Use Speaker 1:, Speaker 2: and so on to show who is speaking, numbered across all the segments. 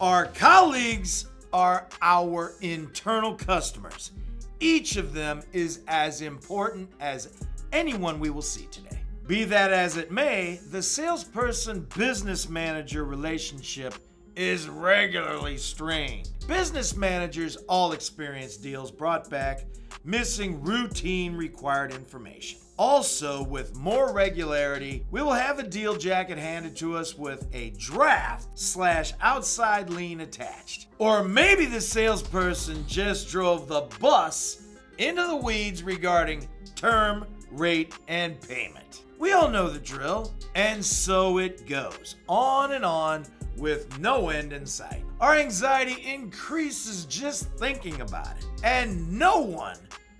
Speaker 1: Our colleagues are our internal customers. Each of them is as important as anyone we will see today. Be that as it may, the salesperson-business manager relationship is regularly strained. Business managers all experience deals brought back missing routine required information. Also, with more regularity, we will have a deal jacket handed to us with a draft/outside lien attached. Or maybe the salesperson just drove the bus into the weeds regarding term, rate, and payment. We all know the drill, and so it goes on and on with no end in sight. Our anxiety increases just thinking about it, and no one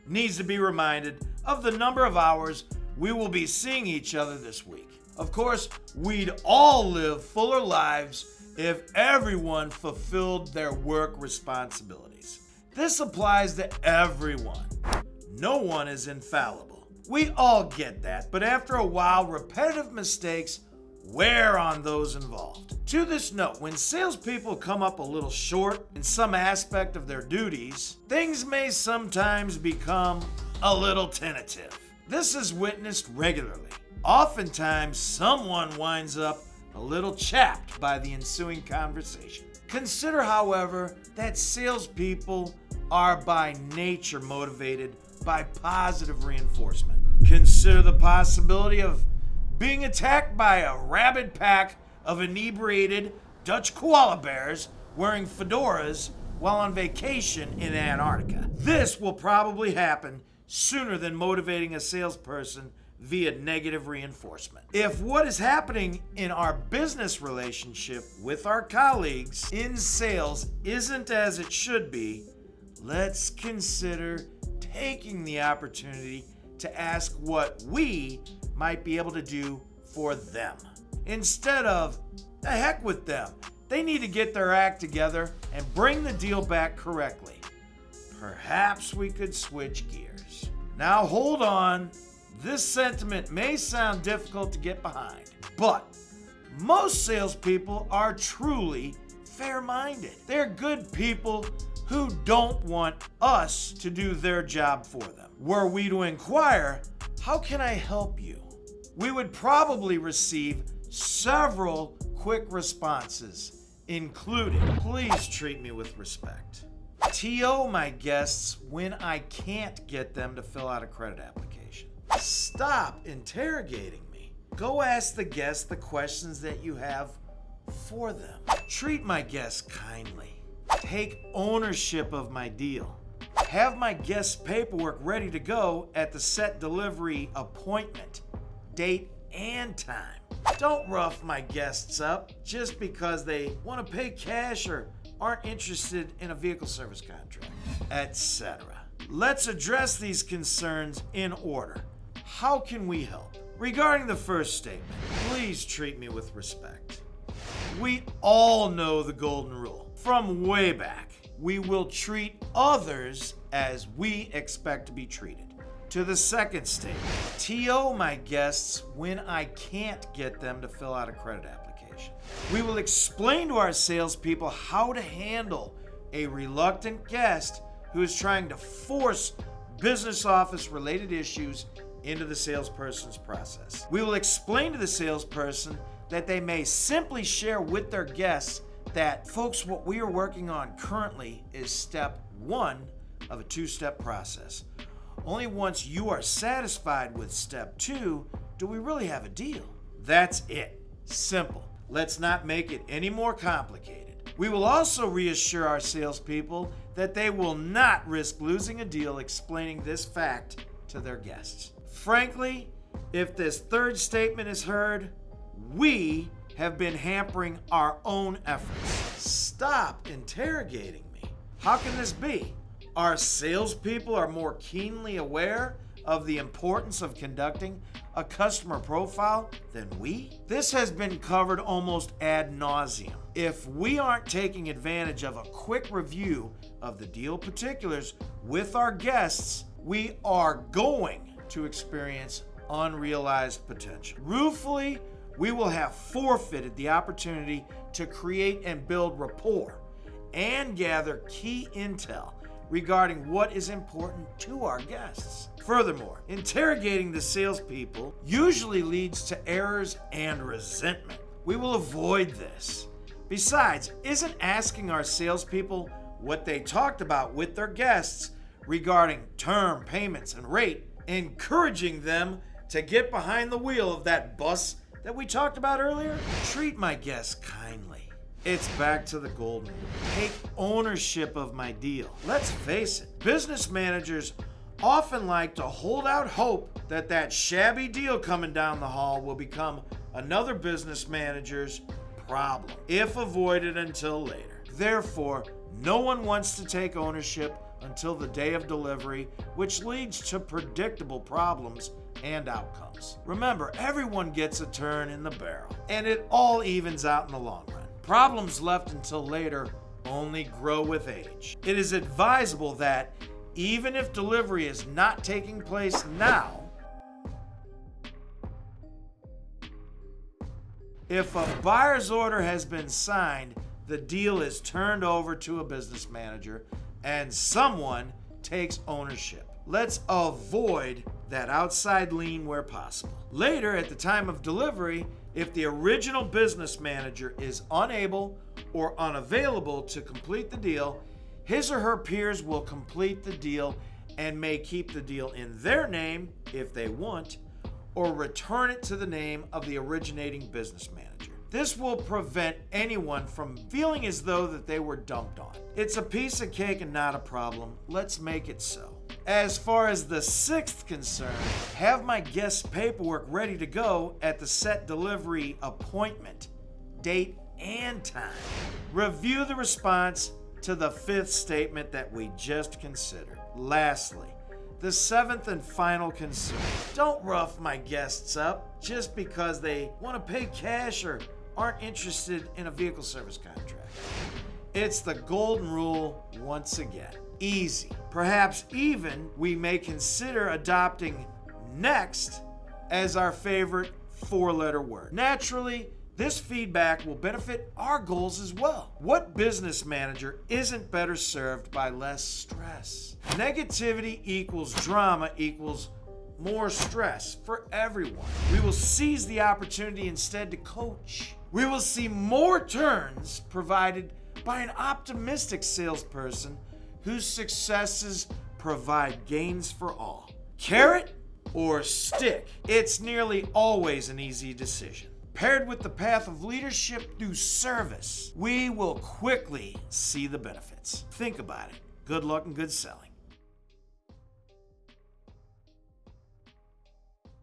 Speaker 1: needs to be reminded of the number of hours we will be seeing each other this week. Of course, we'd all live fuller lives if everyone fulfilled their work responsibilities. This applies to everyone. No one is infallible. We all get that, but after a while, repetitive mistakes wear on those involved. To this note, when salespeople come up a little short in some aspect of their duties, things may sometimes become a little tentative. This is witnessed regularly. Oftentimes, someone winds up a little chapped by the ensuing conversation. Consider, however, that salespeople are by nature motivated by positive reinforcement. Consider the possibility of being attacked by a rabid pack of inebriated Dutch koala bears wearing fedoras while on vacation in Antarctica. This will probably happen sooner than motivating a salesperson via negative reinforcement. If what is happening in our business relationship with our colleagues in sales isn't as it should be, let's consider taking the opportunity to ask what we might be able to do for them. Instead of, the heck with them. They need to get their act together and bring the deal back correctly. Perhaps we could switch gears. Now hold on. This sentiment may sound difficult to get behind, but most salespeople are truly fair-minded. They're good people who don't want us to do their job for them. Were we to inquire, how can I help you? We would probably receive several quick responses, including, please treat me with respect. TO my guests when I can't get them to fill out a credit application. Stop interrogating me. Go ask the guests the questions that you have for them. Treat my guests kindly. Take ownership of my deal. Have my guests' paperwork ready to go at the set delivery appointment, date, and time. Don't rough my guests up just because they want to pay cash or aren't interested in a vehicle service contract, etc. Let's address these concerns in order. How can we help? Regarding the first statement, please treat me with respect. We all know the golden rule. From way back, we will treat others as we expect to be treated. To the second statement, TO my guests when I can't get them to fill out a credit application. We will explain to our salespeople how to handle a reluctant guest who is trying to force business office related issues into the salesperson's process. We will explain to the salesperson that they may simply share with their guests that, folks, what we are working on currently is step 1 of a 2-step process. Only once you are satisfied with step 2 do we really have a deal. That's it. Simple. Let's not make it any more complicated. We will also reassure our salespeople that they will not risk losing a deal explaining this fact to their guests. Frankly, if this third statement is heard, we have been hampering our own efforts. Stop interrogating me. How can this be? Our salespeople are more keenly aware of the importance of conducting a customer profile than we? This has been covered almost ad nauseum. If we aren't taking advantage of a quick review of the deal particulars with our guests, we are going to experience unrealized potential. Ruefully, we will have forfeited the opportunity to create and build rapport and gather key intel regarding what is important to our guests. Furthermore, interrogating the salespeople usually leads to errors and resentment. We will avoid this. Besides, isn't asking our salespeople what they talked about with their guests regarding term, payments, and rate encouraging them to get behind the wheel of that bus that we talked about earlier? Treat my guests kindly. It's back to the golden rule. Take ownership of my deal. Let's face it, business managers often like to hold out hope that that shabby deal coming down the hall will become another business manager's problem, if avoided until later. Therefore, no one wants to take ownership until the day of delivery, which leads to predictable problems and outcomes. Remember, everyone gets a turn in the barrel, and it all evens out in the long run. Problems left until later only grow with age. It is advisable that even if delivery is not taking place now, if a buyer's order has been signed, the deal is turned over to a business manager and someone takes ownership. Let's avoid that outside lien where possible. Later, at the time of delivery, if the original business manager is unable or unavailable to complete the deal, his or her peers will complete the deal and may keep the deal in their name if they want, or return it to the name of the originating business manager. This will prevent anyone from feeling as though that they were dumped on. It's a piece of cake and not a problem. Let's make it so. As far as the sixth concern, have my guest's paperwork ready to go at the set delivery appointment, date, and time. Review the response to the fifth statement that we just considered. Lastly, the seventh and final concern. Don't rough my guests up just because they want to pay cash or aren't interested in a vehicle service contract. It's the golden rule once again. Easy. Perhaps even we may consider adopting next as our favorite four-letter word. Naturally, this feedback will benefit our goals as well. What business manager isn't better served by less stress? Negativity equals drama equals more stress for everyone. We will seize the opportunity instead to coach. We will see more turns provided by an optimistic salesperson whose successes provide gains for all. Carrot or stick? It's nearly always an easy decision. Paired with the path of leadership through service, we will quickly see the benefits. Think about it. Good luck and good selling.